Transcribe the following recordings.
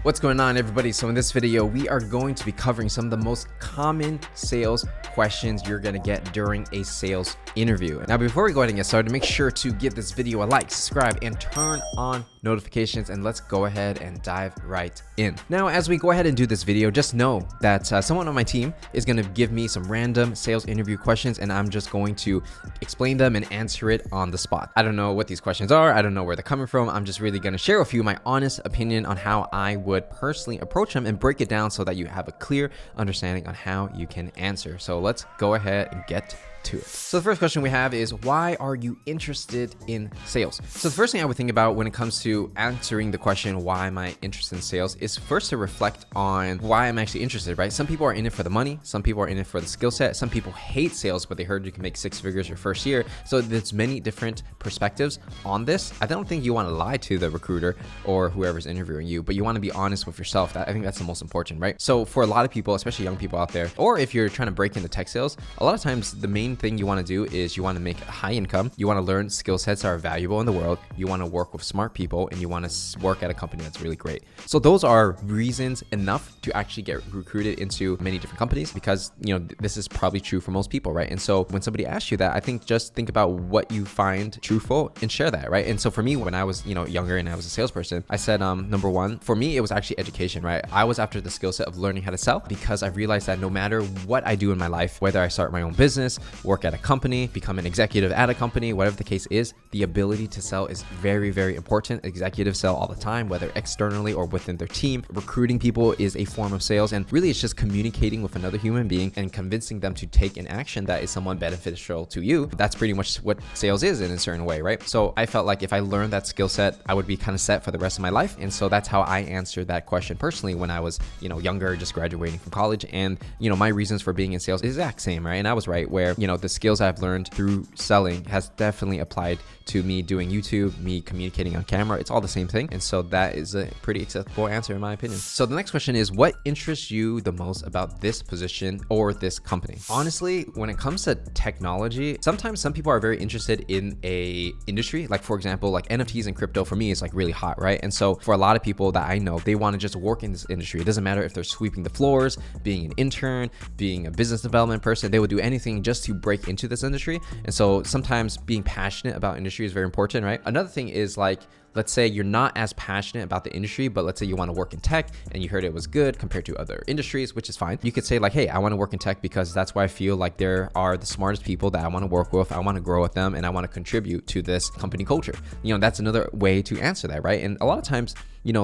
What's going on, everybody? So in this video, we are going to be covering some of the most common sales questions you're going to get during a sales interview. Now, before we go ahead and get started, make sure to give this video a like, subscribe, and turn on notifications, and let's go ahead and dive right in. Now, as we go ahead and do this video, just know that someone on my team is going to give me some random sales interview questions, and I'm just going to explain them and answer it on the spot. I don't know what these questions are. I don't know where they're coming from. I'm just really going to share with you my honest opinion on how I would personally approach them and break it down so that you have a clear understanding on how you can answer. So let's go ahead and get to it. So the first question we have is, why are you interested in sales? So the first thing I would think about when it comes to answering the question, why am I interested in sales, is first to reflect on why I'm actually interested, right? Some people are in it for the money. Some people are in it for the skill set. Some people hate sales, but they heard you can make six figures your first year. So there's many different perspectives on this. I don't think you want to lie to the recruiter or whoever's interviewing you, but you want to be honest with yourself. I think that's the most important, right? So for a lot of people, especially young people out there, or if you're trying to break into tech sales, a lot of times the main thing you want to do is you want to make a high income. You want to learn skill sets that are valuable in the world. You want to work with smart people, and you want to work at a company that's really great. So those are reasons enough to actually get recruited into many different companies, because this is probably true for most people, right? And so when somebody asks you that, I think just think about what you find truthful and share that, right? And so for me, when I was younger and I was a salesperson, I said number one, for me, it was actually education, right? I was after the skill set of learning how to sell, because I realized that no matter what I do in my life, whether I start my own business, work at a company, become an executive at a company, whatever the case is, the ability to sell is very, very important. Executives sell all the time, whether externally or within their team. Recruiting people is a form of sales, and really it's just communicating with another human being and convincing them to take an action that is somewhat beneficial to you. That's pretty much what sales is in a certain way, right? So I felt like if I learned that skill set, I would be kind of set for the rest of my life. And so that's how I answered that question personally when I was, younger, just graduating from college. And, my reasons for being in sales is the exact same, right? And I was right where, the skills I've learned through selling has definitely applied to me doing YouTube, me communicating on camera. It's all the same thing. And so that is a pretty acceptable answer in my opinion. So the next question is, what interests you the most about this position or this company? Honestly, when it comes to technology, sometimes some people are very interested in a industry. Like for example, like NFTs and crypto for me is like really hot, right? And so for a lot of people that I know, they want to just work in this industry. It doesn't matter if they're sweeping the floors, being an intern, being a business development person, they would do anything just to break into this industry. And so sometimes being passionate about industry is very important, right? Another thing is, like, let's say you're not as passionate about the industry, but let's say you want to work in tech and you heard it was good compared to other industries, which is fine. You could say like, hey, I want to work in tech because that's why I feel like there are the smartest people that I want to work with. I want to grow with them and I want to contribute to this company culture. That's another way to answer that, right? And a lot of times,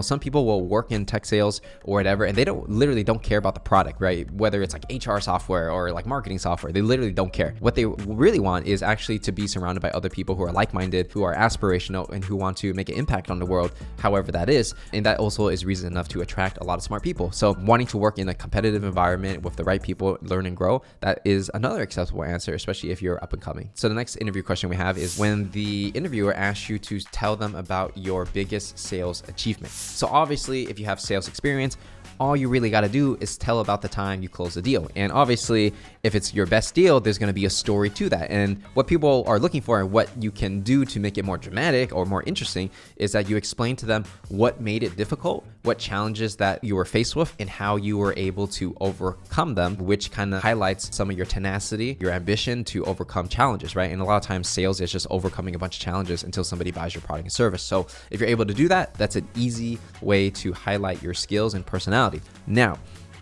some people will work in tech sales or whatever, and they literally don't care about the product, right? Whether it's like HR software or like marketing software, they literally don't care. What they really want is actually to be surrounded by other people who are like-minded, who are aspirational, and who want to make an impact on the world, however that is. And that also is reason enough to attract a lot of smart people. So wanting to work in a competitive environment with the right people, learn and grow, that is another acceptable answer, especially if you're up and coming. So the next interview question we have is, when the interviewer asks you to tell them about your biggest sales achievement. So obviously, if you have sales experience, all you really got to do is tell about the time you close the deal. And obviously, if it's your best deal, there's going to be a story to that. And what people are looking for and what you can do to make it more dramatic or more interesting is that you explain to them what made it difficult, what challenges that you were faced with, and how you were able to overcome them, which kind of highlights some of your tenacity, your ambition to overcome challenges, right? And a lot of times sales is just overcoming a bunch of challenges until somebody buys your product and service. So if you're able to do that, that's an easy way to highlight your skills and personality. Now,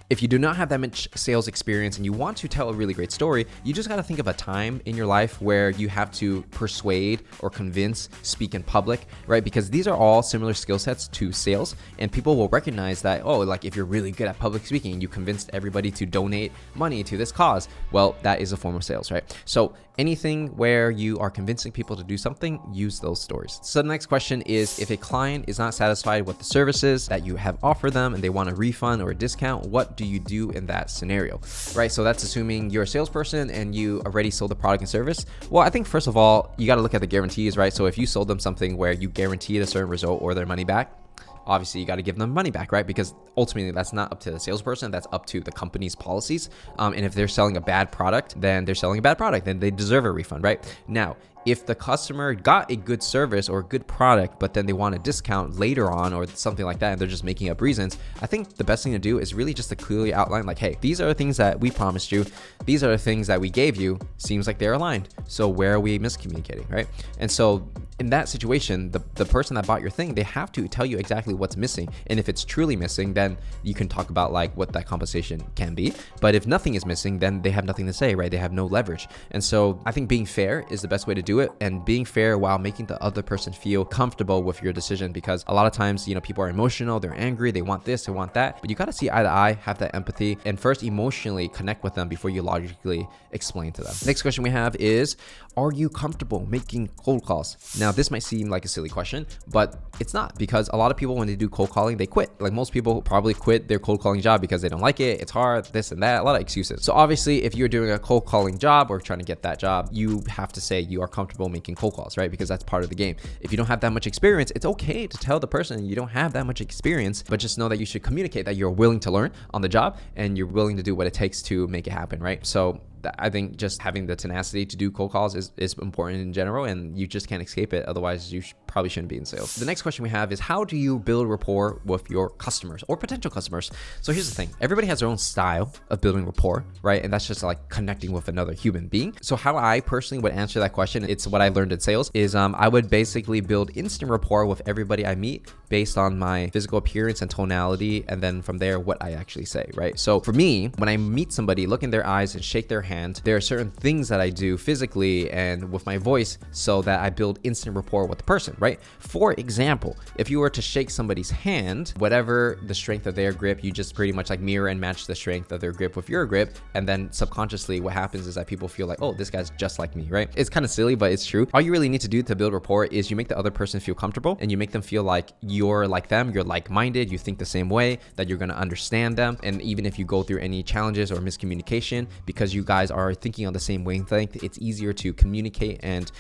if you do not have that much sales experience and you want to tell a really great story, you just got to think of a time in your life where you have to persuade or convince, speak in public, right? Because these are all similar skill sets to sales, and people will recognize that, oh, like if you're really good at public speaking and you convinced everybody to donate money to this cause, well, that is a form of sales, right? So anything where you are convincing people to do something, use those stories. So the next question is, if a client is not satisfied with the services that you have offered them and they want a refund or a discount, what do you do in that scenario, right? So that's assuming you're a salesperson and you already sold the product and service. Well, I think first of all, you got to look at the guarantees, right? So if you sold them something where you guaranteed a certain result or their money back, obviously you got to give them money back, right? Because ultimately that's not up to the salesperson, that's up to the company's policies. And if they're selling a bad product, then they're selling a bad product, then they deserve a refund, right? Now, if the customer got a good service or a good product, but then they want a discount later on or something like that, and they're just making up reasons, I think the best thing to do is really just to clearly outline like, hey, these are the things that we promised you. These are the things that we gave you. Seems like they're aligned. So where are we miscommunicating, right? And so in that situation, the person that bought your thing, they have to tell you exactly what's missing. And if it's truly missing, then you can talk about like what that compensation can be. But if nothing is missing, then they have nothing to say, right? They have no leverage. And so I think being fair is the best way to do it, and being fair while making the other person feel comfortable with your decision, because a lot of times, you know, people are emotional, they're angry, they want this, they want that, but you got to see eye to eye, have that empathy, and first emotionally connect with them before you logically explain to them. Next question we have is, are you comfortable making cold calls? Now, this might seem like a silly question, but it's not, because a lot of people, when they do cold calling, they quit. Like most people probably quit their cold calling job because they don't like it, it's hard, this and that, a lot of excuses. So obviously, if you're doing a cold calling job or trying to get that job, you have to say you are comfortable making cold calls, right? Because that's part of the game. If you don't have that much experience, it's okay to tell the person you don't have that much experience, but just know that you should communicate that you're willing to learn on the job and you're willing to do what it takes to make it happen, right? So I think just having the tenacity to do cold calls is important in general, and you just can't escape it. Otherwise, you probably shouldn't be in sales. The next question we have is, how do you build rapport with your customers or potential customers? So here's the thing. Everybody has their own style of building rapport, right? And that's just like connecting with another human being. So how I personally would answer that question, it's what I learned in sales, is I would basically build instant rapport with everybody I meet based on my physical appearance and tonality, and then from there, what I actually say, right? So for me, when I meet somebody, look in their eyes and shake their hand, there are certain things that I do physically and with my voice so that I build instant rapport with the person, right? For example, if you were to shake somebody's hand, whatever the strength of their grip, you just pretty much like mirror and match the strength of their grip with your grip. And then subconsciously what happens is that people feel like, oh, this guy's just like me, right? It's kind of silly, but it's true. All you really need to do to build rapport is you make the other person feel comfortable, and you make them feel like you're like them, you're like-minded, you think the same way, that you're going to understand them. And even if you go through any challenges or miscommunication, because you guys are thinking on the same wavelength, it's easier to communicate and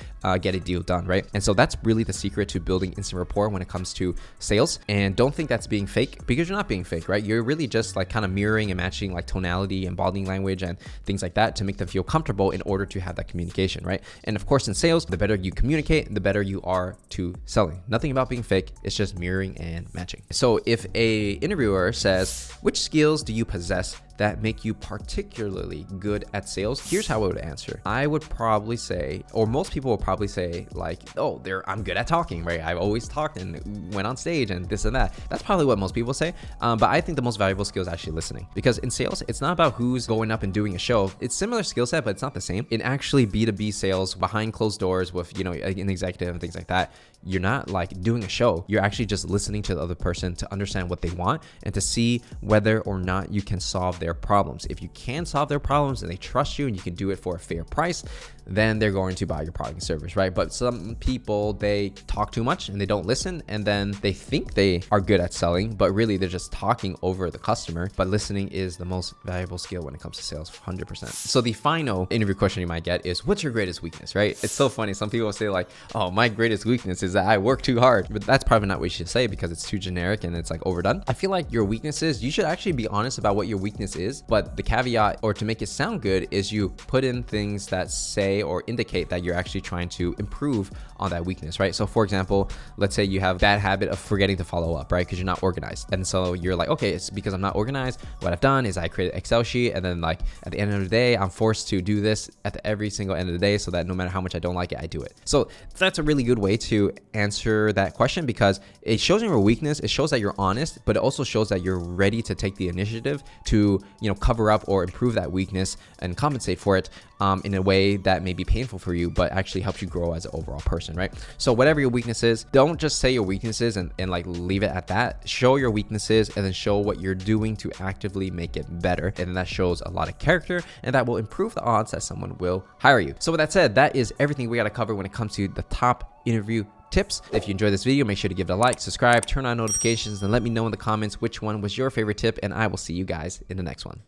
get a deal done, right? And so that's really the secret to building instant rapport when it comes to sales. And don't think that's being fake, because you're not being fake, right? You're really just like kind of mirroring and matching like tonality and body language and things like that to make them feel comfortable in order to have that communication, right? And of course, in sales, the better you communicate, the better you are to selling. Nothing about being fake, it's just mirroring and matching. So if a interviewer says, which skills do you possess that make you particularly good at sales? Here's how I would answer. I would probably say, or most people will probably say like, oh, I'm good at talking, right? I've always talked and went on stage and this and that. That's probably what most people say. But I think the most valuable skill is actually listening, because in sales, it's not about who's going up and doing a show. It's similar skill set, but it's not the same. In actually B2B sales behind closed doors with, you know, an executive and things like that, you're not like doing a show. You're actually just listening to the other person to understand what they want and to see whether or not you can solve their problems. If you can solve their problems and they trust you and you can do it for a fair price, then they're going to buy your product and service, right? But some people, they talk too much and they don't listen, and then they think they are good at selling, but really they're just talking over the customer. But listening is the most valuable skill when it comes to sales, 100%. So the final interview question you might get is, what's your greatest weakness, right? It's so funny. Some people say like, oh, my greatest weakness is that I work too hard, but that's probably not what you should say, because it's too generic and it's like overdone. I feel like your weaknesses, you should actually be honest about what your weakness is, but the caveat, or to make it sound good, is you put in things that say or indicate that you're actually trying to improve on that weakness, right? So for example, let's say you have a bad habit of forgetting to follow up, right? Because you're not organized. And so you're like, okay, it's because I'm not organized. What I've done is I create an Excel sheet, and then like at the end of the day, I'm forced to do this at every single end of the day, so that no matter how much I don't like it, I do it. So that's a really good way to answer that question, because it shows your weakness, it shows that you're honest, but it also shows that you're ready to take the initiative to, you know, cover up or improve that weakness and compensate for it in a way that may be painful for you, but actually helps you grow as an overall person, right? So whatever your weakness is, don't just say your weaknesses and like leave it at that. Show your weaknesses and then show what you're doing to actively make it better. And that shows a lot of character, and that will improve the odds that someone will hire you. So with that said, that is everything we got to cover when it comes to the top interview tips. If you enjoyed this video, make sure to give it a like, subscribe, turn on notifications, and let me know in the comments which one was your favorite tip, and I will see you guys in the next one.